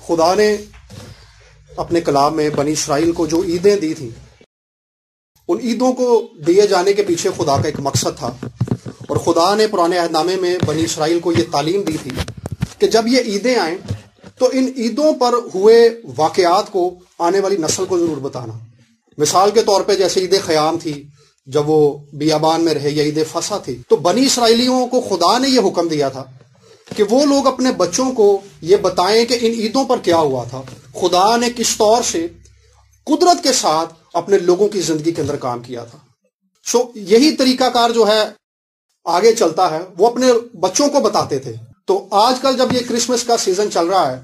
خدا نے اپنے کلام میں بنی اسرائیل کو جو عیدیں دی تھیں، ان عیدوں کو دیے جانے کے پیچھے خدا کا ایک مقصد تھا، اور خدا نے پرانے عہد نامے میں بنی اسرائیل کو یہ تعلیم دی تھی کہ جب یہ عیدیں آئیں تو ان عیدوں پر ہوئے واقعات کو آنے والی نسل کو ضرور بتانا۔ مثال کے طور پہ جیسے عید خیام تھی جب وہ بیابان میں رہے، یا عید فصح تھی، تو بنی اسرائیلیوں کو خدا نے یہ حکم دیا تھا کہ وہ لوگ اپنے بچوں کو یہ بتائیں کہ ان عیدوں پر کیا ہوا تھا، خدا نے کس طور سے قدرت کے ساتھ اپنے لوگوں کی زندگی کے اندر کام کیا تھا۔ یہی طریقہ کار جو ہے آگے چلتا ہے، وہ اپنے بچوں کو بتاتے تھے۔ تو آج کل جب یہ کرسمس کا سیزن چل رہا ہے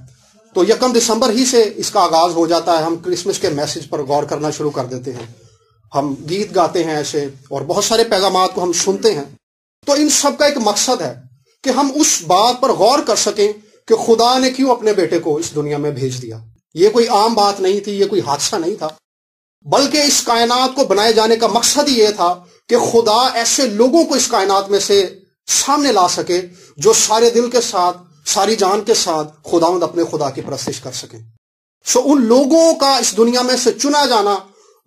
تو 1 دسمبر ہی سے اس کا آغاز ہو جاتا ہے، ہم کرسمس کے میسج پر غور کرنا شروع کر دیتے ہیں، ہم گیت گاتے ہیں ایسے، اور بہت سارے پیغامات کو ہم سنتے ہیں۔ تو ان سب کا ایک مقصد ہے کہ ہم اس بات پر غور کر سکیں کہ خدا نے کیوں اپنے بیٹے کو اس دنیا میں بھیج دیا۔ یہ کوئی عام بات نہیں تھی، یہ کوئی حادثہ نہیں تھا، بلکہ اس کائنات کو بنائے جانے کا مقصد یہ تھا کہ خدا ایسے لوگوں کو اس کائنات میں سے سامنے لا سکے جو سارے دل کے ساتھ، ساری جان کے ساتھ خداوند اپنے خدا کی پرستش کر سکیں۔ ان لوگوں کا اس دنیا میں سے چنا جانا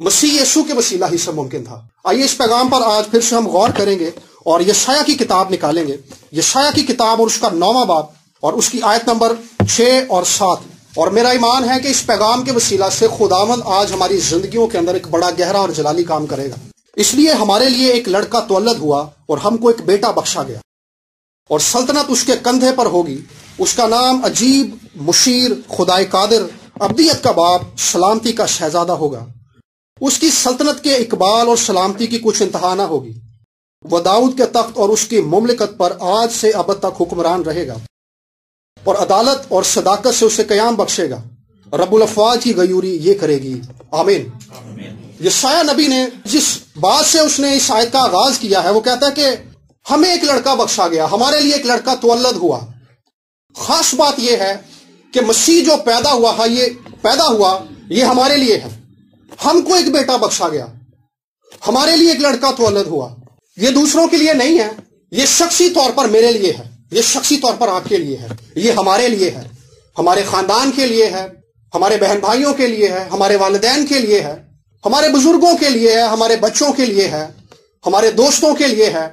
مسیح یسوع کے وسیلہ ہی سے ممکن تھا۔ آئیے اس پیغام پر آج پھر سے ہم غور کریں گے اور یشعیاہ کی کتاب نکالیں گے، یشعیاہ کی کتاب اور اس کا 9واں باب اور اس کی آیت نمبر 6 اور 7۔ اور میرا ایمان ہے کہ اس پیغام کے وسیلہ سے خداوند آج ہماری زندگیوں کے اندر ایک بڑا گہرا اور جلالی کام کرے گا۔ اس لیے ہمارے لیے ایک لڑکا تولد ہوا اور ہم کو ایک بیٹا بخشا گیا، اور سلطنت اس کے کندھے پر ہوگی۔ اس کا نام عجیب، مشیر، خدائے قادر، ابدیت کا باپ، سلامتی کا شہزادہ ہوگا۔ اس کی سلطنت کے اقبال اور سلامتی کی کچھ انتہا نہ ہوگی۔ وہ داؤد کے تخت اور اس کی مملکت پر آج سے ابد تک حکمران رہے گا، اور عدالت اور صداقت سے اسے قیام بخشے گا۔ رب الافواج کی غیوری یہ کرے گی، آمین۔ یشعیاہ نبی نے جس بات سے اس نے اس آیت کا آغاز کیا ہے، وہ کہتا ہے کہ ہمیں ایک لڑکا بخشا گیا، ہمارے لیے ایک لڑکا تولد ہوا۔ خاص بات یہ ہے کہ مسیح جو پیدا ہوا یہ ہمارے لیے ہے۔ ہم کو ایک بیٹا بخشا گیا، ہمارے لیے ایک لڑکا تولد ہوا۔ یہ دوسروں کے لیے نہیں ہے، یہ شخصی طور پر میرے لیے ہے، یہ شخصی طور پر آپ کے لیے ہے، یہ ہمارے لیے ہے، ہمارے خاندان کے لیے ہے، ہمارے بہن بھائیوں کے لیے ہے، ہمارے والدین کے لیے ہے، ہمارے بزرگوں کے لیے ہے، ہمارے بچوں کے لیے ہے، ہمارے دوستوں کے لیے ہے،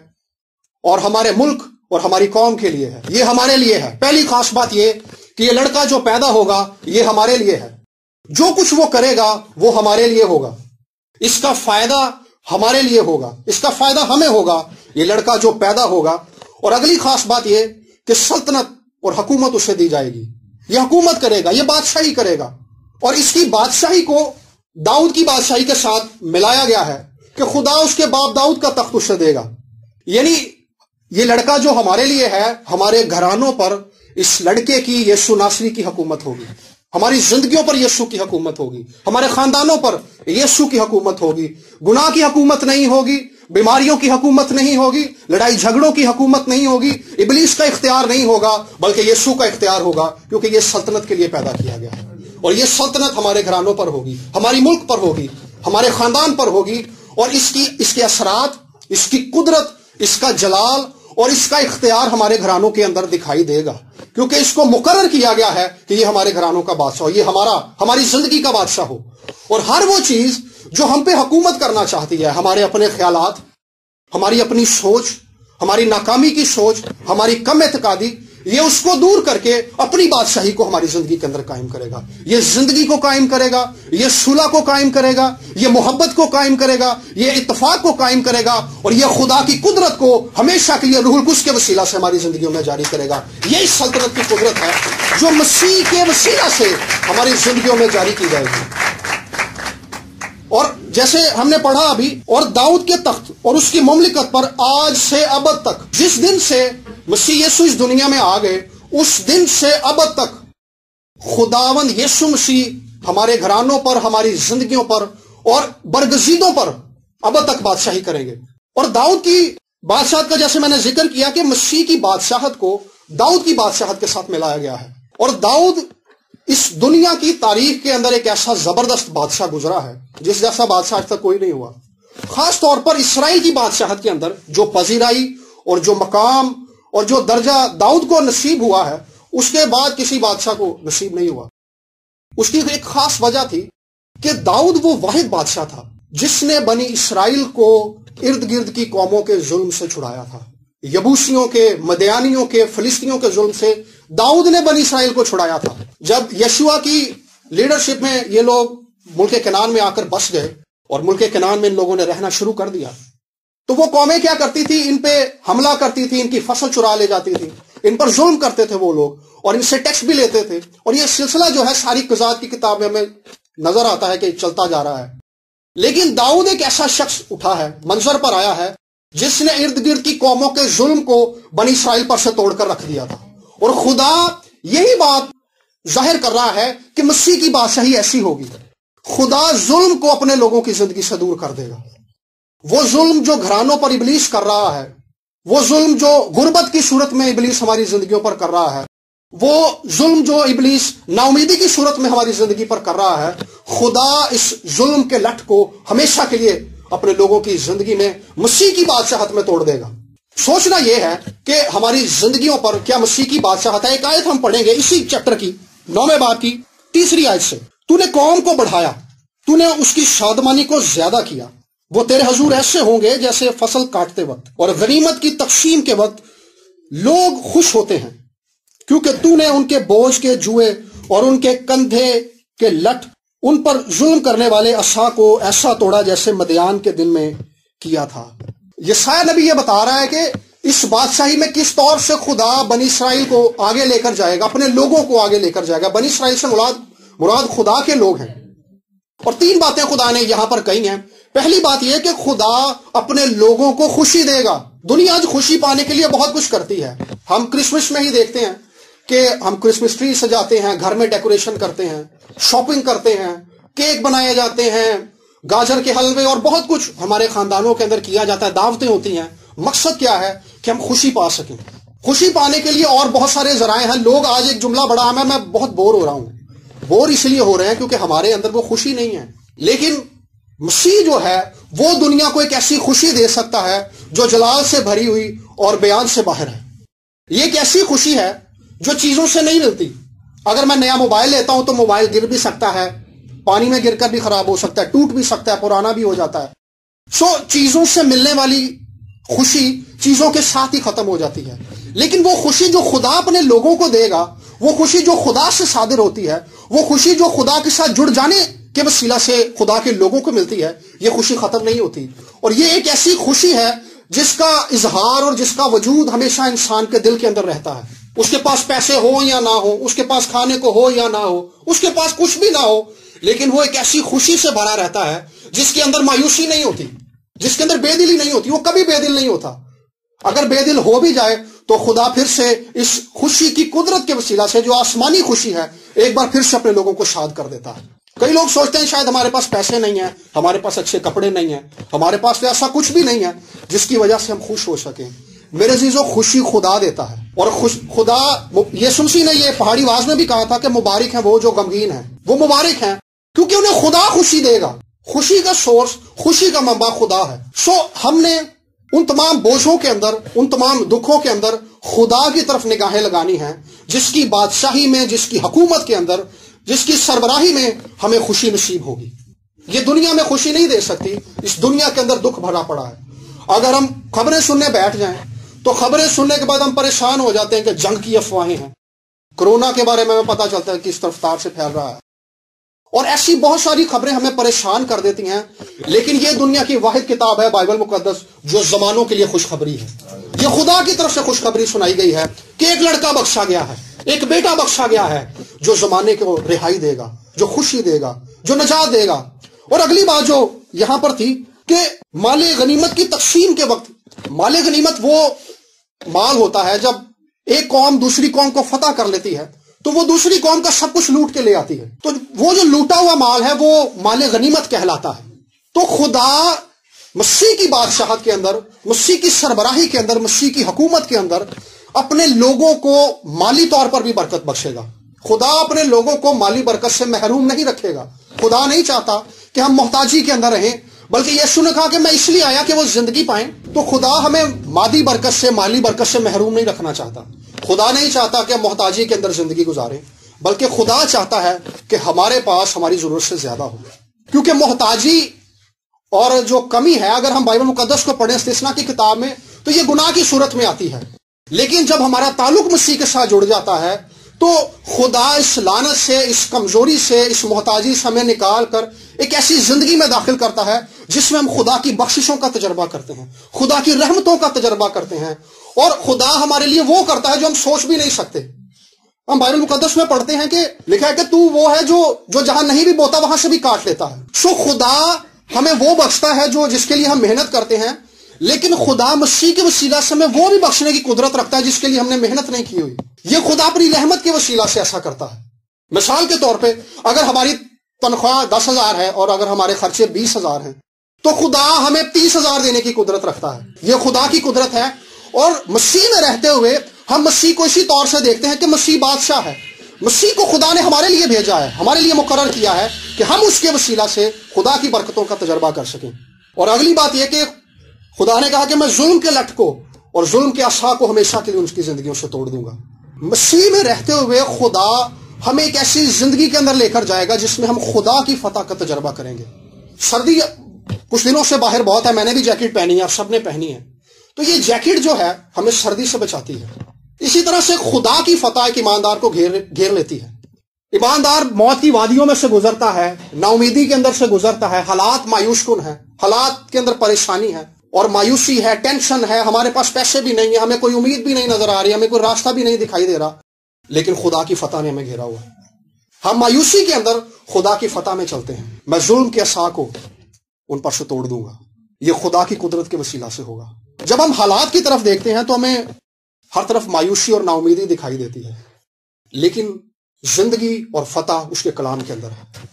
اور ہمارے ملک اور ہماری قوم کے لیے ہے۔ یہ ہمارے لیے ہے۔ پہلی خاص بات یہ کہ یہ لڑکا جو پیدا ہوگا یہ ہمارے لیے ہے، جو کچھ وہ کرے گا وہ ہمارے لیے ہوگا، اس کا فائدہ ہمارے لیے ہوگا، اس کا فائدہ ہمیں ہوگا، یہ لڑکا جو پیدا ہوگا۔ اور اگلی خاص بات یہ کہ سلطنت اور حکومت اسے دی جائے گی، یہ حکومت کرے گا، یہ بادشاہی کرے گا۔ اور اس کی بادشاہی کو داؤد کی بادشاہی کے ساتھ ملایا گیا ہے کہ خدا اس کے باپ داؤد کا تخت اسے دے گا۔ یعنی یہ لڑکا جو ہمارے لیے ہے، ہمارے گھرانوں پر اس لڑکے کی یسوع ناصری کی حکومت ہوگی، ہماری زندگیوں پر یسوع کی حکومت ہوگی، ہمارے خاندانوں پر یسوع کی حکومت ہوگی۔ گناہ کی حکومت نہیں ہوگی، بیماریوں کی حکومت نہیں ہوگی، لڑائی جھگڑوں کی حکومت نہیں ہوگی، ابلیس کا اختیار نہیں ہوگا، بلکہ یسوع کا اختیار ہوگا، کیونکہ یہ سلطنت کے لیے پیدا کیا گیا ہے۔ اور یہ سلطنت ہمارے گھرانوں پر ہوگی، ہماری ملک پر ہوگی، ہمارے خاندان پر ہوگی، اور اس کے اثرات، اس کی قدرت، اس کا جلال اور اس کا اختیار ہمارے گھرانوں کے اندر دکھائی دے گا، کیونکہ اس کو مقرر کیا گیا ہے کہ یہ ہمارے گھرانوں کا بادشاہ ہو، یہ ہماری زندگی کا بادشاہ ہو۔ اور ہر وہ چیز جو ہم پہ حکومت کرنا چاہتی ہے، ہمارے اپنے خیالات، ہماری اپنی سوچ، ہماری ناکامی کی سوچ، ہماری کم اعتقادی، یہ اس کو دور کر کے اپنی بادشاہی کو ہماری زندگی کے اندر قائم کرے گا۔ یہ زندگی کو قائم کرے گا، یہ صلح کو قائم کرے گا، یہ محبت کو قائم کرے گا، یہ اتفاق کو قائم کرے گا، اور یہ خدا کی قدرت کو ہمیشہ کے لیے روح القدس کے وسیلہ سے ہماری زندگیوں میں جاری کرے گا۔ یہ اس سلطنت کی قدرت ہے جو مسیح کے وسیلہ سے ہماری زندگیوں میں جاری کی جائے گی۔ اور جیسے ہم نے پڑھا ابھی، اور داؤد کے تخت اور اس کی مملکت پر آج سے ابد تک، جس دن سے مسیح یسوع اس دنیا میں آ گئے، اس دن سے ابد تک خداوند یسوع مسیح ہمارے گھرانوں پر، ہماری زندگیوں پر اور برگزیدوں پر ابد تک بادشاہی کریں گے۔ اور داؤد کی بادشاہت کا جیسے میں نے ذکر کیا کہ مسیح کی بادشاہت کو داؤد کی بادشاہت کے ساتھ ملایا گیا ہے، اور داؤد اس دنیا کی تاریخ کے اندر ایک ایسا زبردست بادشاہ گزرا ہے جس جیسا بادشاہ آج تک کوئی نہیں ہوا۔ خاص طور پر اسرائیل کی بادشاہت کے اندر جو پذیرائی اور جو مقام اور جو درجہ داؤد کو نصیب ہوا ہے، اس کے بعد کسی بادشاہ کو نصیب نہیں ہوا۔ اس کی ایک خاص وجہ تھی کہ داؤد وہ واحد بادشاہ تھا جس نے بنی اسرائیل کو ارد گرد کی قوموں کے ظلم سے چھڑایا تھا. یبوسیوں کے، مدیانیوں کے، فلسطینیوں کے ظلم سے داؤد نے بنی اسرائیل کو چھڑایا تھا. جب یشوع کی لیڈرشپ میں یہ لوگ ملک کنعان میں آ کر بس گئے اور ملک کنعان میں ان لوگوں نے رہنا شروع کر دیا، تو وہ قومیں کیا کرتی تھی؟ ان پہ حملہ کرتی تھی، ان کی فصل چرا لے جاتی تھی، ان پر ظلم کرتے تھے وہ لوگ، اور ان سے ٹیکس بھی لیتے تھے. اور یہ سلسلہ جو ہے ساری قضات کی کتاب میں ہمیں نظر آتا ہے کہ چلتا جا رہا ہے. لیکن داؤد ایک ایسا شخص اٹھا ہے، منظر پر آیا ہے، جس نے ارد گرد کی قوموں کے ظلم کو بنی اسرائیل پر سے توڑ کر رکھ دیا تھا. اور خدا یہی بات ظاہر کر رہا ہے کہ مسیح کی بادشاہی ایسی ہوگی. خدا ظلم کو اپنے لوگوں کی زندگی سے دور کر دے گا. وہ ظلم جو گھرانوں پر ابلیس کر رہا ہے، وہ ظلم جو غربت کی صورت میں ابلیس ہماری زندگیوں پر کر رہا ہے، وہ ظلم جو ابلیس ناامیدی کی صورت میں ہماری زندگی پر کر رہا ہے، خدا اس ظلم کے لٹ کو ہمیشہ کے لیے اپنے لوگوں کی زندگی میں مسیح کی بادشاہت میں توڑ دے گا. سوچنا یہ ہے کہ ہماری زندگیوں پر کیا مسیح کی بادشاہت ہے. ایک آیت ہم پڑھیں گے اسی چیپٹر کی 9ویں باب کی 3 آیت سے. تو نے قوم کو بڑھایا، تو نے اس کی شادمانی کو زیادہ کیا. وہ تیرے حضور ایسے ہوں گے جیسے فصل کاٹتے وقت اور غنیمت کی تقسیم کے وقت لوگ خوش ہوتے ہیں، کیونکہ تو نے ان کے بوجھ کے جوئے اور ان کے کندھے کے لٹ، ان پر ظلم کرنے والے عصا کو ایسا توڑا جیسے مدیان کے دن میں کیا تھا. یسایہ نبی یہ بتا رہا ہے کہ اس بادشاہی میں کس طور سے خدا بنی اسرائیل کو آگے لے کر جائے گا، اپنے لوگوں کو آگے لے کر جائے گا. بنی اسرائیل سے مراد خدا کے لوگ ہیں. اور 3 باتیں خدا نے یہاں پر کہی ہیں. پہلی بات یہ کہ خدا اپنے لوگوں کو خوشی دے گا. دنیا آج خوشی پانے کے لیے بہت کچھ کرتی ہے. ہم کرسمس میں ہی دیکھتے ہیں کہ ہم کرسمس ٹری سجاتے ہیں، گھر میں ڈیکوریشن کرتے ہیں، شاپنگ کرتے ہیں، کیک بنائے جاتے ہیں، گاجر کے حلوے اور بہت کچھ ہمارے خاندانوں کے اندر کیا جاتا ہے، دعوتیں ہوتی ہیں. مقصد کیا ہے؟ کہ ہم خوشی پا سکیں. خوشی پانے کے لیے اور بہت سارے ذرائع ہیں. لوگ آج ایک جملہ بڑا عام ہے، میں بہت بور ہو رہا ہوں. بور اس لیے ہو رہے ہیں کیونکہ ہمارے اندر وہ خوشی نہیں ہے. لیکن مسیح جو ہے وہ دنیا کو ایک ایسی خوشی دے سکتا ہے جو جلال سے بھری ہوئی اور بیان سے باہر ہے. یہ ایک ایسی خوشی ہے جو چیزوں سے نہیں ملتی. اگر میں نیا موبائل لیتا ہوں تو موبائل گر بھی سکتا ہے، پانی میں گر کر بھی خراب ہو سکتا ہے، ٹوٹ بھی سکتا ہے، پرانا بھی ہو جاتا ہے. چیزوں سے ملنے والی خوشی چیزوں کے ساتھ ہی ختم ہو جاتی ہے. لیکن وہ خوشی جو خدا اپنے لوگوں کو دے گا، وہ خوشی جو خدا سے صادر ہوتی ہے، وہ خوشی جو خدا کے ساتھ جڑ جانے کے وسیلہ سے خدا کے لوگوں کو ملتی ہے، یہ خوشی ختم نہیں ہوتی. اور یہ ایک ایسی خوشی ہے جس کا اظہار اور جس کا وجود ہمیشہ انسان کے دل کے اندر رہتا ہے. اس کے پاس پیسے ہو یا نہ ہو، اس کے پاس کھانے کو ہو یا نہ ہو، اس کے پاس کچھ بھی نہ ہو، لیکن وہ ایک ایسی خوشی سے بھرا رہتا ہے جس کے اندر مایوسی نہیں ہوتی، جس کے اندر بے دلی نہیں ہوتی. وہ کبھی بے دل نہیں ہوتا. اگر بے دل ہو بھی جائے تو خدا پھر سے اس خوشی کی قدرت کے وسیلہ سے جو آسمانی خوشی ہے ایک بار پھر سے اپنے لوگوں کو شاد کر دیتا ہے. کئی لوگ سوچتے ہیں شاید ہمارے پاس پیسے نہیں ہیں، ہمارے پاس اچھے کپڑے نہیں ہیں، ہمارے پاس ایسا کچھ بھی نہیں ہے جس کی وجہ سے ہم خوش ہو سکیں. میرے عزیزو، خوشی خدا دیتا ہے. اور خدا، یسوع مسیح نے یہ پہاڑی واز میں بھی کہا تھا کہ مبارک ہیں وہ جو غمگین ہیں. وہ مبارک ہیں کیونکہ انہیں خدا خوشی دے گا. خوشی کا سورس، خوشی کا منبع خدا ہے. ہم نے ان تمام بوجھوں کے اندر، ان تمام دکھوں کے اندر خدا کی طرف نگاہیں لگانی ہیں، جس کی بادشاہی میں، جس کی حکومت کے اندر، جس کی سربراہی میں ہمیں خوشی نصیب ہوگی. یہ دنیا میں خوشی نہیں دے سکتی. اس دنیا کے اندر دکھ بھرا پڑا ہے. اگر ہم خبریں سننے بیٹھ جائیں تو خبریں سننے کے بعد ہم پریشان ہو جاتے ہیں کہ جنگ کی افواہیں ہیں. کرونا کے بارے میں پتا چلتا ہے کہ کس رفتار سے پھیل رہا ہے. اور ایسی بہت ساری خبریں ہمیں پریشان کر دیتی ہیں. لیکن یہ دنیا کی واحد کتاب ہے بائبل مقدس جو زمانوں کے لیے خوشخبری ہے. یہ خدا کی طرف سے خوشخبری سنائی گئی ہے کہ ایک لڑکا بخشا گیا ہے، ایک بیٹا بخشا گیا ہے جو زمانے کو رہائی دے گا، جو خوشی دے گا، جو نجات دے گا. اور اگلی بات جو یہاں پر تھی کہ مال غنیمت کی تقسیم کے وقت، مال غنیمت وہ مال ہوتا ہے جب ایک قوم دوسری قوم کو فتح کر لیتی ہے تو وہ دوسری قوم کا سب کچھ لوٹ کے لے آتی ہے. تو وہ جو لوٹا ہوا مال ہے وہ مال غنیمت کہلاتا ہے. تو خدا مسیح کی بادشاہت کے اندر، مسیح کی سربراہی کے اندر، مسیح کی حکومت کے اندر اپنے لوگوں کو مالی طور پر بھی برکت بخشے گا. خدا اپنے لوگوں کو مالی برکت سے محروم نہیں رکھے گا. خدا نہیں چاہتا کہ ہم محتاجی کے اندر رہیں، بلکہ یسوع نے کہا کہ میں اس لیے آیا کہ وہ زندگی پائیں. تو خدا ہمیں مادی برکت سے، مالی برکت سے محروم نہیں رکھنا چاہتا. خدا نہیں چاہتا کہ ہم محتاجی کے اندر زندگی گزاریں. بلکہ خدا چاہتا ہے کہ ہمارے پاس ہماری ضرورت سے زیادہ ہو، کیونکہ محتاجی اور جو کمی ہے، اگر ہم بائبل مقدس کو پڑھیں استثنا کی کتاب میں، تو یہ گناہ کی صورت میں آتی ہے، لیکن جب ہمارا تعلق مسیح کے ساتھ جڑ جاتا ہے تو خدا اس لعنت سے، اس کمزوری سے، اس محتاجی سے ہمیں نکال کر ایک ایسی زندگی میں داخل کرتا ہے جس میں ہم خدا کی بخششوں کا تجربہ کرتے ہیں، خدا کی رحمتوں کا تجربہ کرتے ہیں، اور خدا ہمارے لیے وہ کرتا ہے جو ہم سوچ بھی نہیں سکتے۔ ہم بائبل مقدس میں پڑھتے ہیں کہ لکھا ہے کہ تو وہ ہے جو جہاں نہیں بھی بوتا وہاں سے بھی کاٹ لیتا ہے۔ سو خدا ہمیں وہ بخشتا ہے جس کے لیے ہم محنت کرتے ہیں، لیکن خدا مسیح کے وسیلہ سے ہمیں وہ بھی بخشنے کی قدرت رکھتا ہے جس کے لیے ہم نے محنت نہیں کی ہوئی۔ یہ خدا اپنی رحمت کے وسیلہ سے ایسا کرتا ہے۔ مثال کے طور پہ اگر ہماری تنخواہ 10,000 ہے اور اگر ہمارے خرچے 20,000 ہیں تو خدا ہمیں 30,000 دینے کی قدرت رکھتا ہے۔ یہ خدا کی قدرت ہے، اور مسیح میں رہتے ہوئے ہم مسیح کو اسی طور سے دیکھتے ہیں کہ مسیح بادشاہ ہے۔ مسیح کو خدا نے ہمارے لیے بھیجا ہے، ہمارے لیے مقرر کیا ہے کہ ہم اس کے وسیلہ سے خدا کی برکتوں کا تجربہ کر سکیں۔ اور اگلی بات یہ کہ خدا نے کہا کہ میں ظلم کے لٹ کو اور ظلم کے عصا کو ہمیشہ کے لیے ان کی زندگیوں سے توڑ دوں گا۔ مسیح میں رہتے ہوئے خدا ہمیں ایک ایسی زندگی کے اندر لے کر جائے گا جس میں ہم خدا کی فتح کا تجربہ کریں گے۔ سردی کچھ دنوں سے باہر بہت ہے، میں نے بھی جیکٹ پہنی ہے، آپ سب نے پہنی ہے، تو یہ جیکٹ جو ہے ہمیں سردی سے بچاتی ہے۔ اسی طرح سے خدا کی فتح ایک ایماندار کو گھیر لیتی ہے۔ ایماندار موت کی وادیوں میں سے گزرتا ہے، نا امیدی کے اندر سے گزرتا ہے، حالات مایوس کن ہیں، حالات کے اندر پریشانی ہے اور مایوسی ہے، ٹینشن ہے، ہمارے پاس پیسے بھی نہیں ہیں، ہمیں کوئی امید بھی نہیں نظر آ رہی، ہمیں کوئی راستہ بھی نہیں دکھائی دے رہا، لیکن خدا کی فتح نے ہمیں گھیرا ہوا ہے۔ ہم مایوسی کے اندر خدا کی فتح میں چلتے ہیں۔ میں ظلم کے عصا کو ان پر سے توڑ دوں گا، یہ خدا کی قدرت کے وسیلہ سے ہوگا۔ جب ہم حالات کی طرف دیکھتے ہیں تو ہمیں ہر طرف مایوسی اور نا امیدی دکھائی دیتی ہے، لیکن زندگی اور فتح اس کے کلام کے اندر ہے۔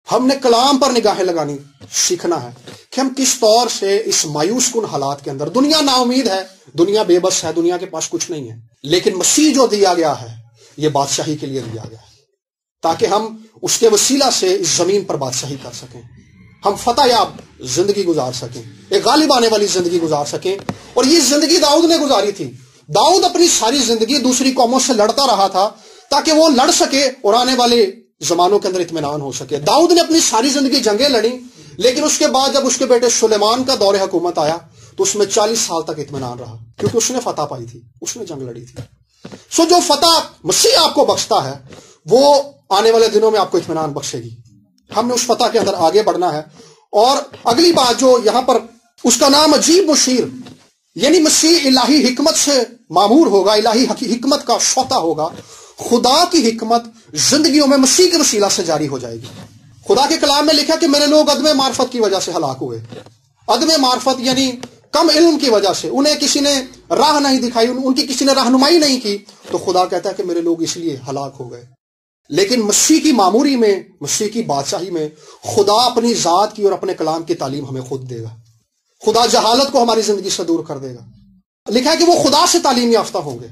ہم نے کلام پر نگاہیں لگانی سیکھنا ہے کہ ہم کس طور سے اس مایوس کن حالات کے اندر، دنیا نا امید ہے، دنیا بے بس ہے، دنیا کے پاس کچھ نہیں ہے، لیکن مسیح جو دیا گیا ہے یہ بادشاہی کے لیے دیا گیا ہے تاکہ ہم اس کے وسیلہ سے اس زمین پر بادشاہی کر سکیں، ہم فتح یاب زندگی گزار سکیں، ایک غالب آنے والی زندگی گزار سکیں۔ اور یہ زندگی داؤد نے گزاری تھی۔ داؤد اپنی ساری زندگی دوسری قوموں سے لڑتا رہا تھا تاکہ وہ لڑ سکے اور آنے والے زمانوں کے اندر اطمینان ہو سکے۔ داؤد نے اپنی ساری زندگی جنگیں لڑیں، لیکن اس کے بعد جب اس کے بیٹے سلیمان کا دور حکومت آیا تو اس میں 40 سال تک اطمینان رہا، کیونکہ اس نے فتح پائی تھی، اس نے جنگ لڑی تھی۔ سو جو فتح مسیح آپ کو بخشتا ہے وہ آنے والے دنوں میں آپ کو اطمینان بخشے گی۔ ہم نے اس فتح کے اندر آگے بڑھنا ہے۔ اور اگلی بات جو یہاں پر، اس کا نام عجیب مشیر، یعنی مسیح الہی حکمت سے معمور ہوگا، الہی حکمت کا شوتا ہوگا۔ خدا کی حکمت زندگیوں میں مسیح کے وسیلہ سے جاری ہو جائے گی۔ خدا کے کلام میں لکھا کہ میرے لوگ عدم معرفت کی وجہ سے ہلاک ہوئے۔ عدم معرفت یعنی کم علم کی وجہ سے، انہیں کسی نے راہ نہیں دکھائی، ان کی کسی نے رہنمائی نہیں کی، تو خدا کہتا ہے کہ میرے لوگ اس لیے ہلاک ہو گئے۔ لیکن مسیح کی معموری میں، مسیح کی بادشاہی میں، خدا اپنی ذات کی اور اپنے کلام کی تعلیم ہمیں خود دے گا۔ خدا جہالت کو ہماری زندگی سے دور کر دے گا۔ لکھا ہے کہ وہ خدا سے تعلیم یافتہ ہوں گے۔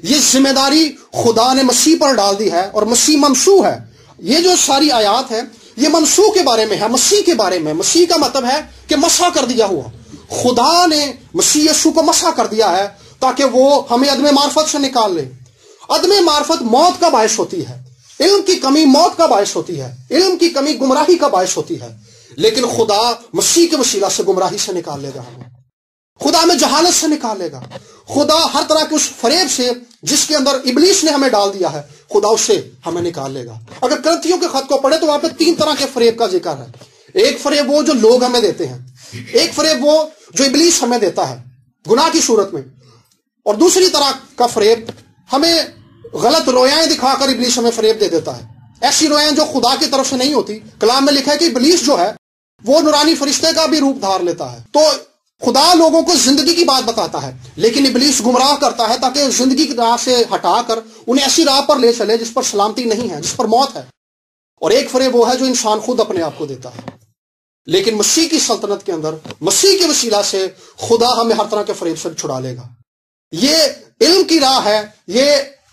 یہ ذمہ داری خدا نے مسیح پر ڈال دی ہے، اور مسیح ممسوح ہے۔ یہ جو ساری آیات ہے یہ ممسوح کے بارے میں ہے، مسیح کے بارے میں۔ مسیح کا مطلب ہے کہ مسح کر دیا ہوا۔ خدا نے مسیح یسوع کو مسح کر دیا ہے تاکہ وہ ہمیں عدم معرفت سے نکال لے۔ عدم معرفت موت کا باعث ہوتی ہے، علم کی کمی موت کا باعث ہوتی ہے، علم کی کمی گمراہی کا باعث ہوتی ہے، لیکن خدا مسیح کے وسیلہ سے گمراہی سے نکال لے گا ہمیں، خدا ہمیں جہالت سے نکال لے گا، خدا ہر طرح کے اس فریب سے جس کے اندر ابلیس نے ہمیں ڈال دیا ہے، خدا اس سے ہمیں نکال لے گا۔ اگر کرنتھیوں کے خط کو پڑھے تو وہاں پہ 3 طرح کے فریب کا ذکر ہے۔ ایک فریب وہ جو لوگ ہمیں دیتے ہیں، ایک فریب وہ جو ابلیس ہمیں دیتا ہے گناہ کی صورت میں، اور دوسری طرح کا فریب ہمیں غلط رویاں دکھا کر ابلیس ہمیں فریب دے دیتا ہے، ایسی رویاں جو خدا کی طرف سے نہیں ہوتی۔ کلام میں لکھا ہے کہ ابلیس جو ہے وہ نورانی فرشتے کا بھی روپ دھار لیتا ہے۔ تو خدا لوگوں کو زندگی کی بات بتاتا ہے، لیکن ابلیس گمراہ کرتا ہے تاکہ زندگی کی راہ سے ہٹا کر انہیں ایسی راہ پر لے چلے جس پر سلامتی نہیں ہے، جس پر موت ہے۔ اور ایک فریب وہ ہے جو انسان خود اپنے آپ کو دیتا ہے۔ لیکن مسیح کی سلطنت کے اندر مسیح کے وسیلہ سے خدا ہمیں ہر طرح کے فریب سے چھڑا لے گا۔ یہ علم کی راہ ہے، یہ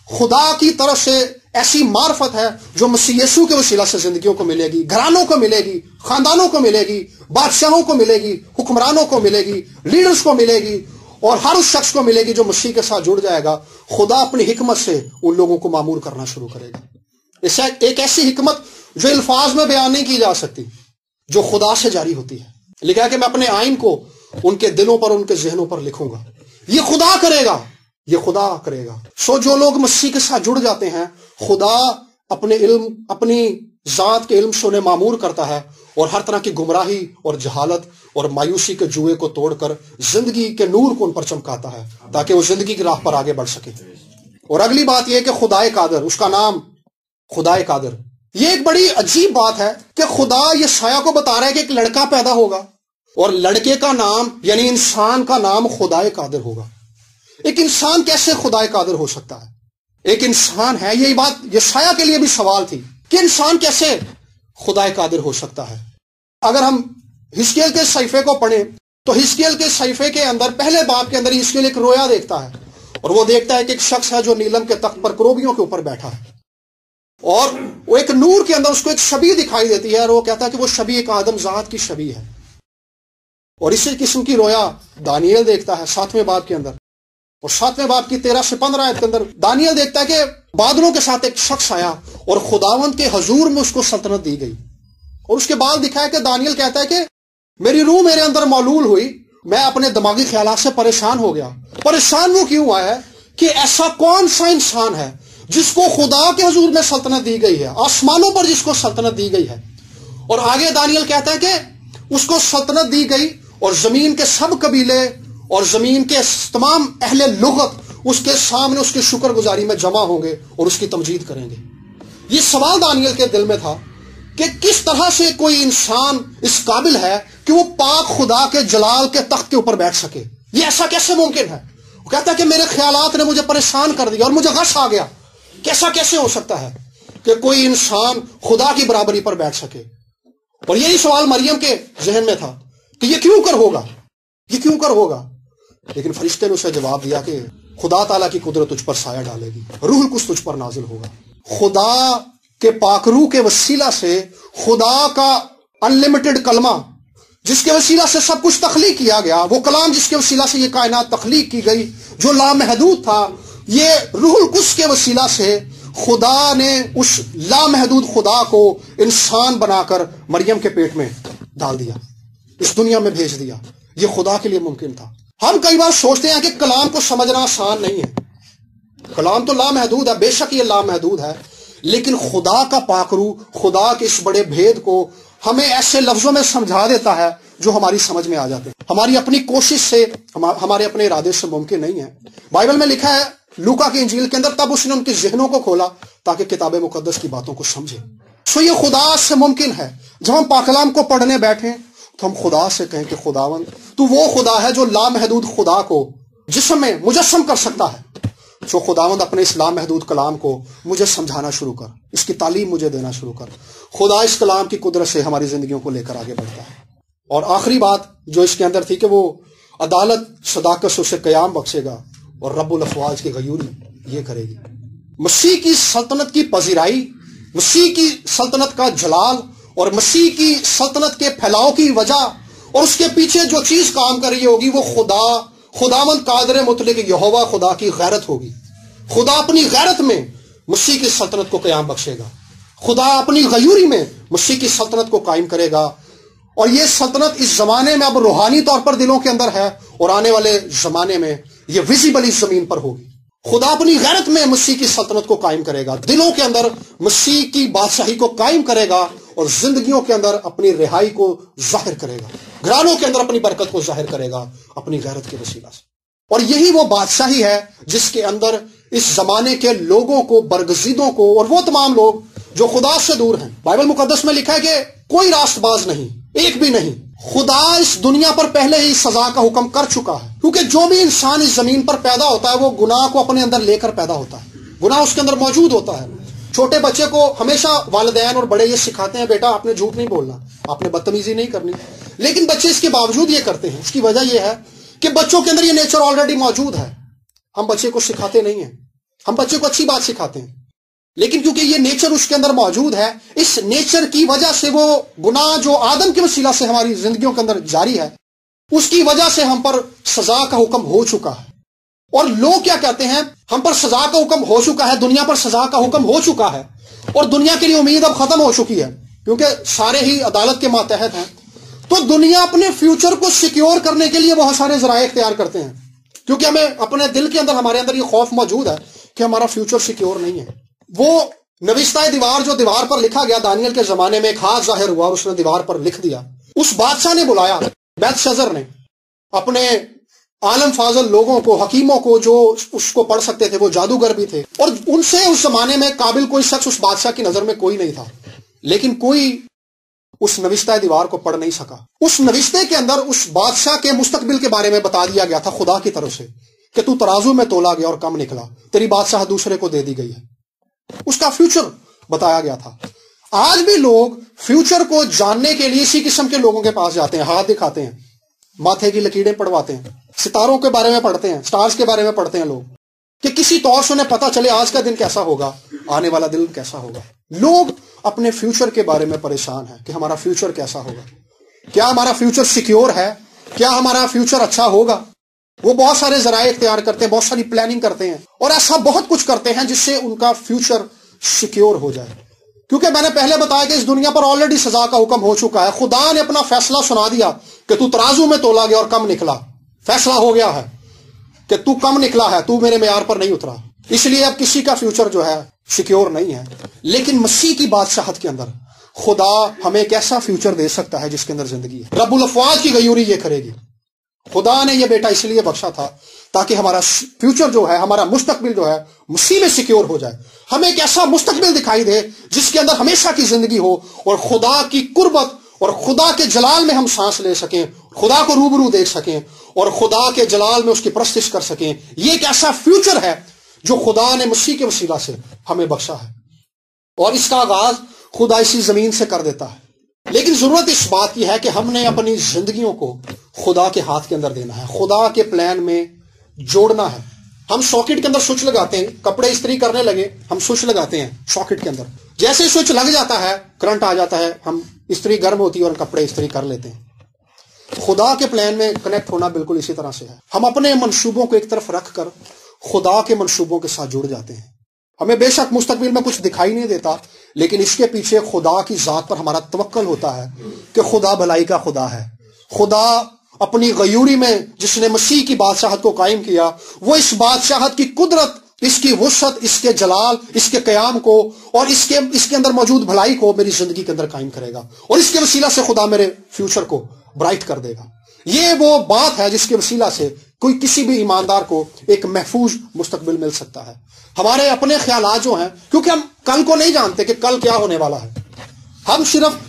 خدا کی طرف سے ایسی معرفت ہے جو مسیح یسوع کے وسیلہ سے زندگیوں کو ملے گی، گھرانوں کو ملے گی، خاندانوں کو ملے گی، بادشاہوں کو ملے گی، حکمرانوں کو ملے گی، لیڈرز کو ملے گی، اور ہر اس شخص کو ملے گی جو مسیح کے ساتھ جڑ جائے گا۔ خدا اپنی حکمت سے ان لوگوں کو معمور کرنا شروع کرے گا۔ ایک ایسی حکمت جو الفاظ میں بیان نہیں کی جا سکتی، جو خدا سے جاری ہوتی ہے۔ لکھا ہے کہ میں اپنے آئین کو ان کے دلوں پر، ان کے ذہنوں پر لکھوں گا۔ یہ خدا کرے گا، یہ خدا کرے گا۔ جو لوگ مسیح کے ساتھ جڑ جاتے ہیں، خدا اپنے علم، اپنی ذات کے علم سے انہیں معمور کرتا ہے، اور ہر طرح کی گمراہی اور جہالت اور مایوسی کے جوئے کو توڑ کر زندگی کے نور کو ان پر چمکاتا ہے، تاکہ وہ زندگی کی راہ پر آگے بڑھ سکے۔ اور اگلی بات یہ کہ خدائے قادر، اس کا نام خدائے قادر، یہ ایک بڑی عجیب بات ہے کہ خدا یہ سایہ کو بتا رہا ہے کہ ایک لڑکا پیدا ہوگا، اور لڑکے کا نام یعنی انسان کا نام خدائے قادر ہوگا۔ ایک انسان کیسے خدائے قادر ہو سکتا ہے؟ ایک انسان ہے، یہی بات یہ سایہ کے لیے بھی سوال تھی کہ انسان کیسے خدائے قادر ہو سکتا ہے۔ اگر ہم حزقیل کے صحیفے کو پڑھیں تو حزقیل کے صحیفے کے اندر پہلے باب کے اندر حزقیل ایک رویا دیکھتا ہے، اور وہ دیکھتا ہے کہ ایک شخص ہے جو نیلم کے تخت پر کروبیوں کے اوپر بیٹھا ہے، اور وہ ایک نور کے اندر اس کو ایک شبیہ دکھائی دیتی ہے، اور وہ کہتا ہے کہ وہ شبیہ ایک آدم ذات کی شبیہ ہے۔ اور اسی قسم کی رویا دانیل دیکھتا ہے 7ویں باب کے اندر، اور 7ویں باب کی 13 سے 15 آیت کے اندر دانیل دیکھتا ہے کہ بادلوں کے ساتھ ایک شخص آیا اور خداوند کے حضور میں اس کو سلطنت دی گئی۔ اور اس کے بعد دکھایا کہ دانیل کہتا ہے کہ میری روح میرے اندر معلول ہوئی، میں اپنے دماغی خیالات سے پریشان ہو گیا۔ پریشان وہ کیوں ہوا ہے کہ ایسا کون سا انسان ہے جس کو خدا کے حضور میں سلطنت دی گئی ہے، آسمانوں پر جس کو سلطنت دی گئی ہے۔ اور آگے دانیل کہتا ہے کہ اس کو سلطنت دی گئی، اور زمین کے سب قبیلے اور زمین کے تمام اہل لغت اس کے سامنے اس کی شکر گزاری میں جمع ہوں گے اور اس کی تمجید کریں گے۔ یہ سوال دانیل کے دل میں تھا کہ کس طرح سے کوئی انسان اس قابل ہے کہ وہ پاک خدا کے جلال کے تخت کے اوپر بیٹھ سکے، یہ ایسا کیسے ممکن ہے؟ وہ کہتا ہے کہ میرے خیالات نے مجھے پریشان کر دیا اور مجھے غش آ گیا، کیسا کیسے ہو سکتا ہے کہ کوئی انسان خدا کی برابری پر بیٹھ سکے؟ اور یہی سوال مریم کے ذہن میں تھا کہ یہ کیوں کر ہوگا، یہ کیوں کر ہوگا؟ لیکن فرشتے نے اسے جواب دیا کہ خدا تعالیٰ کی قدرت تجھ پر سایہ ڈالے گی، روح القدس تجھ پر نازل ہوگا۔ خدا کے پاک روح کے وسیلہ سے خدا کا انلمیٹڈ کلمہ جس کے وسیلہ سے سب کچھ تخلیق کیا گیا، وہ کلام جس کے وسیلہ سے یہ کائنات تخلیق کی گئی جو لامحدود تھا، یہ روح القدس کے وسیلہ سے خدا نے اس لامحدود خدا کو انسان بنا کر مریم کے پیٹ میں ڈال دیا، اس دنیا میں بھیج دیا۔ یہ خدا کے لیے ممکن تھا۔ ہم کئی بار سوچتے ہیں کہ کلام کو سمجھنا آسان نہیں ہے، کلام تو لامحدود ہے، بے شک یہ لامحدود ہے، لیکن خدا کا پاک روح خدا کے اس بڑے بھید کو ہمیں ایسے لفظوں میں سمجھا دیتا ہے جو ہماری سمجھ میں آ جاتے ہیں، ہماری اپنی کوشش سے، ہمارے اپنے ارادے سے ممکن نہیں ہے۔ بائبل میں لکھا ہے لوکا کی انجیل کے اندر، تب اس نے ان کے ذہنوں کو کھولا تاکہ کتاب مقدس کی باتوں کو سمجھے۔ سو یہ خدا سے ممکن ہے۔ جب ہم پاک کلام کو پڑھنے بیٹھیں تو ہم خدا سے کہیں کہ خداوند تو وہ خدا ہے جو لامحدود خدا کو جسم میں مجسم کر سکتا ہے۔ جو خداوند اپنے اس لامحدود کلام کو مجھے سمجھانا شروع کر، اس کی تعلیم مجھے دینا شروع کر۔ خدا اس کلام کی قدرت سے ہماری زندگیوں کو لے کر آگے بڑھتا ہے۔ اور آخری بات جو اس کے اندر تھی کہ وہ عدالت صداقت سے اسے قیام بخشے گا اور رب الافواج کی غیوری یہ کرے گی۔ مسیح کی سلطنت کی پذیرائی، مسیح کی سلطنت کا جلال اور مسیح کی سلطنت کے پھیلاؤ کی وجہ اور اس کے پیچھے جو چیز کام کر رہی ہوگی وہ خداوند قادر مطلق یہوہ خدا کی غیرت ہوگی۔ خدا اپنی غیرت میں مسیح کی سلطنت کو قیام بخشے گا، خدا اپنی غیوری میں مسیح کی سلطنت کو قائم کرے گا، اور یہ سلطنت اس زمانے میں اب روحانی طور پر دلوں کے اندر ہے، اور آنے والے زمانے میں یہ ویزیبل اس زمین پر ہوگی۔ خدا اپنی غیرت میں مسیح کی سلطنت کو قائم کرے گا، دلوں کے اندر مسیح کی بادشاہی کو قائم کرے گا، اور زندگیوں کے اندر اپنی رہائی کو ظاہر کرے گا، گھرانوں کے اندر اپنی برکت کو ظاہر کرے گا اپنی غیرت کے وسیلہ سے۔ اور یہی وہ بادشاہی ہے جس کے اندر اس زمانے کے لوگوں کو، برگزیدوں کو، اور وہ تمام لوگ جو خدا سے دور ہیں، بائبل مقدس میں لکھا ہے کہ کوئی راست باز نہیں، ایک بھی نہیں۔ خدا اس دنیا پر پہلے ہی سزا کا حکم کر چکا ہے، کیونکہ جو بھی انسان اس زمین پر پیدا ہوتا ہے وہ گناہ کو اپنے اندر لے کر پیدا ہوتا ہے، گناہ اس کے اندر موجود ہوتا ہے۔ چھوٹے بچے کو ہمیشہ والدین اور بڑے یہ سکھاتے ہیں بیٹا آپ نے جھوٹ نہیں بولنا، آپ نے بدتمیزی نہیں کرنی، لیکن بچے اس کے باوجود یہ کرتے ہیں۔ اس کی وجہ یہ ہے کہ بچوں کے اندر یہ نیچر آلریڈی موجود ہے، ہم بچے کو سکھاتے نہیں ہیں، ہم بچے کو اچھی بات سکھاتے ہیں، لیکن کیونکہ یہ نیچر اس کے اندر موجود ہے، اس نیچر کی وجہ سے وہ گناہ جو آدم کے وسیلہ سے ہماری زندگیوں کے اندر جاری ہے، اس کی وجہ سے ہم پر سزا کا حکم ہو چکا ہے۔ اور لوگ کیا کہتے ہیں، ہم پر سزا کا حکم ہو چکا ہے، دنیا پر سزا کا حکم ہو چکا ہے، اور دنیا کے لیے امید اب ختم ہو چکی ہے کیونکہ سارے ہی عدالت کے ماتحت ہیں، تو دنیا اپنے فیوچر کو سیکیور کرنے کے لیے بہت سارے ذرائع اختیار کرتے ہیں، کیونکہ ہمیں اپنے دل کے اندر، ہمارے اندر یہ خوف موجود ہے کہ ہمارا فیوچر سیکیور نہیں ہے۔ وہ نوشتہ دیوار جو دیوار پر لکھا گیا دانیل کے زمانے میں، ایک ہاتھ ظاہر ہوا اور اس نے دیوار پر لکھ دیا۔ اس بادشاہ نے بلایا، بیلشازر نے، اپنے عالم فاضل لوگوں کو، حکیموں کو جو اس کو پڑھ سکتے تھے، وہ جادوگر بھی تھے، اور ان سے اس زمانے میں قابل کوئی شخص اس بادشاہ کی نظر میں کوئی نہیں تھا، لیکن کوئی اس نوشتہ دیوار کو پڑھ نہیں سکا۔ اس نوشتے کے اندر اس بادشاہ کے مستقبل کے بارے میں بتا دیا گیا تھا خدا کی طرف سے کہ تو ترازو میں تولا گیا اور کم نکلا، تیری بادشاہ دوسرے کو دے دی گئی ہے۔ اس کا فیوچر بتایا گیا تھا۔ آج بھی لوگ فیوچر کو جاننے کے لیے اسی قسم کے لوگوں کے پاس جاتے ہیں، ہاتھ دکھاتے ہیں، ماتھے کی لکیریں پڑھواتے ہیں، ستاروں کے بارے میں پڑھتے ہیں، سٹارز کے بارے میں پڑھتے ہیں لوگ، کہ کسی طور سے انہیں پتا چلے آج کا دن کیسا ہوگا، آنے والا دن کیسا ہوگا۔ لوگ اپنے فیوچر کے بارے میں پریشان ہیں کہ ہمارا فیوچر کیسا ہوگا، کیا ہمارا فیوچر سیکیور ہے، کیا ہمارا فیوچر اچھا ہوگا۔ وہ بہت سارے ذرائع اختیار کرتے ہیں، بہت ساری پلاننگ کرتے ہیں، اور ایسا بہت کچھ کرتے ہیں جس سے ان کا فیوچر سیکیور ہو جائے، کیونکہ میں نے پہلے بتایا کہ اس دنیا پر آلریڈی سزا کا حکم ہو چکا ہے۔ خدا نے اپنا فیصلہ سنا دیا کہ تو ترازو میں تولا گیا اور کم نکلا، فیصلہ ہو گیا ہے کہ تو کم نکلا ہے، تو میرے معیار پر نہیں اترا، اس لیے اب کسی کا فیوچر جو ہے سیکیور نہیں ہے۔ لیکن مسیح کی بادشاہت کے اندر خدا ہمیں ایک ایسا فیوچر دے سکتا ہے جس کے اندر زندگی ہے۔ رب الافواج کی غیوری یہ کرے گی۔ خدا نے یہ بیٹا اس لیے بخشا تھا تاکہ ہمارا فیوچر جو ہے، ہمارا مستقبل جو ہے مسیح میں سیکیور ہو جائے، ہمیں ایک ایسا مستقبل دکھائی دے جس کے اندر ہمیشہ کی زندگی ہو، اور خدا کی قربت اور خدا کے جلال میں ہم سانس لے سکیں، خدا کو روبرو دیکھ سکیں، اور خدا کے جلال میں اس کی پرستش کر سکیں۔ یہ ایک ایسا فیوچر ہے جو خدا نے مسیح کے وسیلہ سے ہمیں بخشا ہے، اور اس کا آغاز خدا اسی زمین سے کر دیتا ہے۔ لیکن ضرورت اس بات کی ہے کہ ہم نے اپنی زندگیوں کو خدا کے ہاتھ کے اندر دینا ہے، خدا کے پلان میں جوڑنا ہے۔ ہم ساکٹ کے اندر سوئچ لگاتے ہیں، کپڑے استری کرنے لگے ہم سوئچ لگاتے ہیں ساکٹ کے اندر، جیسے سوئچ لگ جاتا ہے کرنٹ آ جاتا ہے، ہم استری گرم ہوتی ہے اور کپڑے استری کر لیتے ہیں۔ خدا کے پلان میں کنیکٹ ہونا بالکل اسی طرح سے ہے۔ ہم اپنے منصوبوں کو ایک طرف رکھ کر خدا کے منصوبوں کے ساتھ جڑ جاتے ہیں۔ ہمیں بے شک مستقبل میں کچھ دکھائی نہیں دیتا، لیکن اس کے پیچھے خدا کی ذات پر ہمارا توکل ہوتا ہے کہ خدا بھلائی کا خدا ہے۔ خدا اپنی غیوری میں جس نے مسیح کی بادشاہت کو قائم کیا، وہ اس بادشاہت کی قدرت، اس کی وسعت، اس کے جلال، اس کے قیام کو، اور اس کے اندر موجود بھلائی کو میری زندگی کے اندر قائم کرے گا، اور اس کے وسیلہ سے خدا میرے فیوچر کو برائٹ کر دے گا۔ یہ وہ بات ہے جس کے وسیلہ سے کوئی کسی بھی ایماندار کو ایک محفوظ مستقبل مل سکتا ہے۔ ہمارے اپنے خیالات جو ہیں، کیونکہ ہم کل کو نہیں جانتے کہ کل کیا ہونے والا ہے، ہم صرف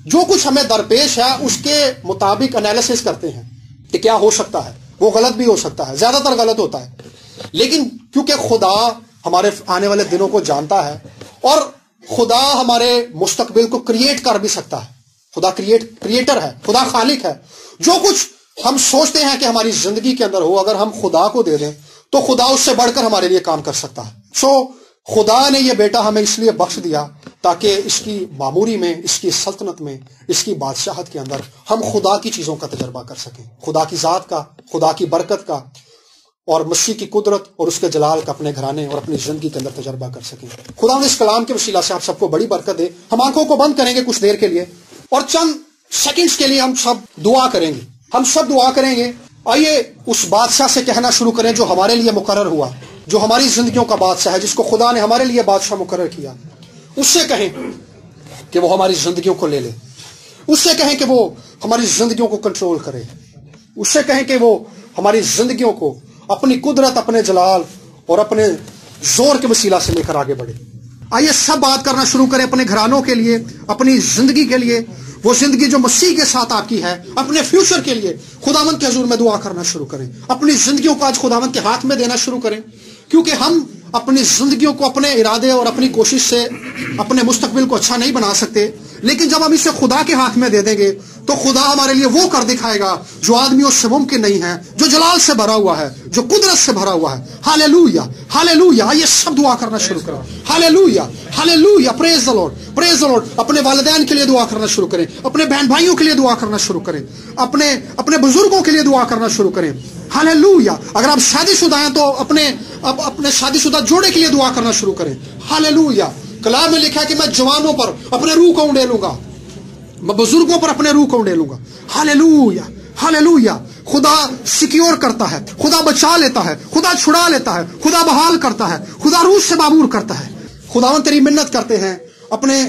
جو کچھ ہمیں درپیش ہے اس کے مطابق انالیسس کرتے ہیں کہ کیا ہو سکتا ہے۔ وہ غلط بھی ہو سکتا ہے، زیادہ تر غلط ہوتا ہے، لیکن کیونکہ خدا ہمارے آنے والے دنوں کو جانتا ہے، اور خدا ہمارے مستقبل کو کریٹ کر بھی سکتا ہے۔ خدا کریٹر ہے، خدا خالق ہے۔ جو کچھ ہم سوچتے ہیں کہ ہماری زندگی کے اندر ہو، اگر ہم خدا کو دے دیں تو خدا اس سے بڑھ کر ہمارے لیے کام کر سکتا ہے۔ خدا نے یہ بیٹا ہمیں اس لیے بخش دیا تاکہ اس کی معموری میں، اس کی سلطنت میں، اس کی بادشاہت کے اندر ہم خدا کی چیزوں کا تجربہ کر سکیں، خدا کی ذات کا، خدا کی برکت کا، اور مسیح کی قدرت اور اس کے جلال کا اپنے گھرانے اور اپنی زندگی کے اندر تجربہ کر سکیں۔ خدا نے اس کلام کے وسیلہ سے آپ سب کو بڑی برکت دے۔ ہم آنکھوں کو بند کریں گے کچھ دیر کے لیے، اور چند سیکنڈز کے لیے ہم سب دعا کریں گے۔ ہم سب دعا کریں گے۔ آئیے اس بادشاہ سے کہنا شروع کریں جو ہمارے لیے مقرر ہوا، جو ہماری زندگیوں کا بادشاہ ہے، جس کو خدا نے ہمارے لیے بادشاہ مقرر کیا۔ اس سے کہیں کہ وہ ہماری زندگیوں کو لے لے، اس سے کہیں کہ وہ ہماری زندگیوں کو کنٹرول کرے، اس سے کہیں کہ وہ ہماری زندگیوں کو اپنی قدرت، اپنے جلال اور اپنے زور کے وسیلہ سے لے کر آگے بڑھے۔ آئیے سب بات کرنا شروع کریں اپنے گھرانوں کے لیے، اپنی زندگی کے لیے، وہ زندگی جو مسیح کے ساتھ آپ کی ہے، اپنے فیوچر کے لیے خداوند کے حضور میں دعا کرنا شروع کریں۔ اپنی زندگیوں کو آج خداوند کے ہاتھ میں دینا شروع کریں، کیونکہ ہم اپنی زندگیوں کو اپنے ارادے اور اپنی کوشش سے اپنے مستقبل کو اچھا نہیں بنا سکتے، لیکن جب ہم اسے خدا کے ہاتھ میں دے دیں گے تو خدا ہمارے لیے وہ کر دکھائے گا جو آدمیوں سے ممکن نہیں ہے، جو جلال سے بھرا ہوا ہے، جو قدرت سے بھرا ہوا ہے۔ ہاللیلویا، ہاللیلویا۔ آئیے سب دعا کرنا شروع کریں۔ ہاللیلویا، ہاللیلویا، پریز دی لارڈ، پریز دی لارڈ۔ اپنے والدین کے لیے دعا کرنا شروع کریں، اپنے بہن بھائیوں کے لیے دعا کرنا شروع کریں، اپنے بزرگوں کے لیے دعا کرنا شروع کریں۔ ہاللیلویا۔ اگر آپ شادی شدہ ہیں تو اپنے شادی شدہ جوڑے کے لیے دعا کرنا شروع کریں۔ ہاللیلویا۔ کلام میں لکھا ہے کہ میں جوانوں پر اپنے روح کو اونڈیلوں گا، میں بزرگوں پر اپنے روح کو اونڈیلوں گا۔ ہاللیلویا ہاللیلویا۔ خدا سیکیور کرتا ہے، خدا بچا لیتا ہے، خدا چھڑا لیتا ہے، خدا بحال کرتا ہے، خدا روح سے معمور کرتا ہے۔ خداوند تیری منت کرتے ہیں اپنے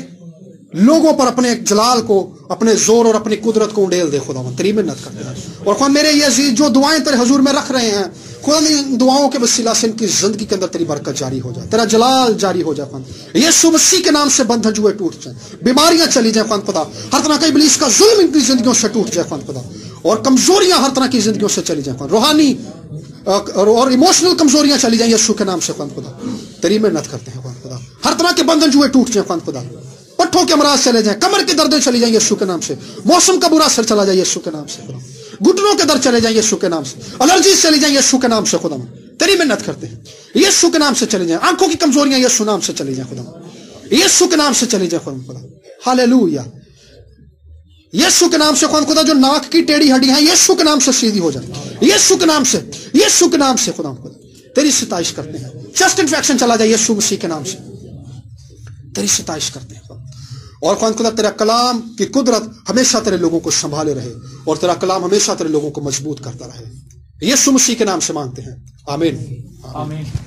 لوگوں پر اپنے جلال کو، اپنے زور اور اپنی قدرت کو انڈیل دے۔ خداوند تیری منت کرتے ہیں، اور خدا میرے یہ عزیز جو دعائیں تیرے حضور میں رکھ رہے ہیں، خدا ان دعاؤں کے وسیلہ سے ان کی زندگی کے اندر تیری برکت جاری ہو جائے، تیرا جلال جاری ہو جائے۔ خدا یسوع مسیح کے نام سے بندھن جوئے ٹوٹ جائیں، بیماریاں چلی جائیں خدا، ہر طرح کا ابلیس کا ظلم ان کی زندگیوں سے ٹوٹ جائے خدا، اور کمزوریاں ہر طرح کی زندگیوں سے چلی جائیں، روحانی اور ایموشنل کمزوریاں چلی جائیں یسوع کے نام سے خدا۔ تیری محنت کرتے ہیں خدا، ہر طرح کے بندھن جوئے ٹوٹ جائیں خدا، پٹھوں کے امراض چلے جائیں، کمر کی دردیں چلی جائیں یسوع کے نام سے، موسم کا برا اثر چلا جائے یسوع کے نام سے خدا، گھٹنوں کے درد چلے جائیں یسوع کے نام سے، الرجی چلی جائیں یسوع کے نام سے خدا، تیری محنت کرتے ہیں یسوع کے نام سے چلی جائیں، آنکھوں کی کمزوریاں یسوع نام سے چلی جائیں خدا، یسوع کے نام سے چلی جائیں خدا۔ ہاللیلویا۔ یسوع کے نام سے خدا، جو ناک کی ٹیڑھی ہڈیاں ہیں یسوع کے نام سے سیدھی ہو جائیں، یسوع کے نام سے، یسوع کے نام سے خدا تیری ستائش کرتے ہیں۔ چیسٹ انفیکشن چلا جائے یسوع مسیح کے نام سے، تیری ستائش کرتے ہیں۔ اور خدا تیرا کلام کی قدرت ہمیشہ تیرے لوگوں کو سنبھالے رہے، اور تیرا کلام ہمیشہ تیرے لوگوں کو مضبوط کرتا رہے۔ یسوع مسیح کے نام سے مانگتے ہیں، آمین۔ آمین۔